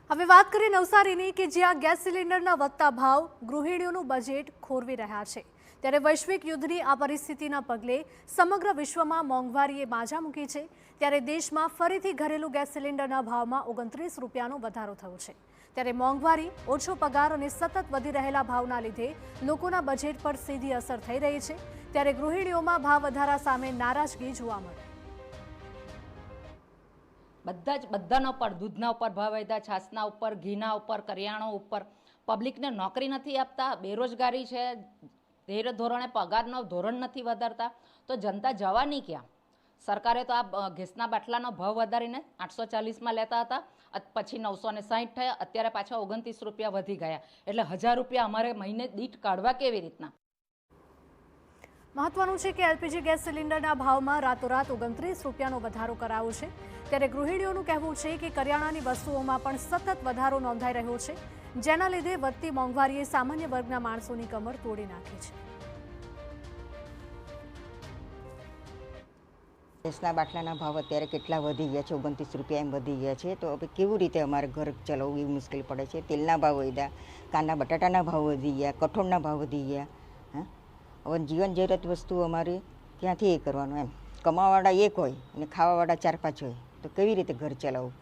હવે વાત કરીએ નવસારીની કે જ્યાં ગેસ સિલિન્ડરના વધતા ભાવ ગૃહિણીઓનું બજેટ ખોરવી રહ્યા છે। ત્યારે વૈશ્વિક યુદ્ધની આ પરિસ્થિતિના પગલે સમગ્ર વિશ્વમાં મોંઘવારીએ માજા મૂકી છે। ત્યારે દેશમાં ફરીથી ઘરેલું ગેસ સિલિન્ડરના ભાવમાં 29 રૂપિયાનો વધારો થયો છે। ત્યારે મોંઘવારી, ઓછો પગાર અને સતત વધી રહેલા ભાવના લીધે લોકોના બજેટ પર સીધી અસર થઈ રહી છે। ત્યારે ગૃહિણીઓમાં ભાવ વધારા સામે નારાજગી જોવા મળી। બધાના ઉપર દૂધના ઉપર ભાવ વધ્યા, છાસના ઉપર, ઘીના ઉપર, કરિયાણા ઉપર। પબ્લિકને નોકરી નથી આપતા, બેરોજગારી છે, ધીરે ધોરણે પગારનો ધોરણ નથી વધારતા, તો જનતા જવાની ક્યાં? સરકારે તો આ ગેસના બાટલાનો ભાવ વધારીને 840માં લેતા હતા, પછી 960 થયા, અત્યારે પાછા 29 રૂપિયા વધી ગયા। એટલે 1000 રૂપિયા અમારે મહિને દીઠ કાઢવા કેવી રીતના? મહત્વનું છે કે એલપીજી ગેસ સિલિન્ડરના ભાવમાં રાતોરાત 29 રૂપિયાનો વધારો કરાયો છે। ત્યારે ગૃહિણીઓનું કહેવું છે કે કરિયાણાની વસ્તુઓમાં પણ સતત વધારો નોંધાઈ રહ્યો છે, જેના લીધે વધતી મોંઘવારીએ સામાન્ય વર્ગના માણસોની કમર તોડી નાખી છે। ગેસના બાટલાના ભાવ અત્યારે કેટલા વધી ગયા છે, 29 રૂપિયા એમ વધી ગયા છે। તો હવે કેવી રીતે અમારે ઘર ચલાવવું એ મુશ્કેલ પડે છે। તેલના ભાવ વધ્યા, કાંદા બટાટાના ભાવ વધી ગયા, કઠોળના ભાવ વધી ગયા। હવે જીવન જરૂરિયાત વસ્તુ અમારી ક્યાંથી એ કરવાનું? એમ કમાવાવાળા એક હોય અને ખાવાવાળા 4-5 હોય, તો કેવી રીતે ઘર ચલાવવું?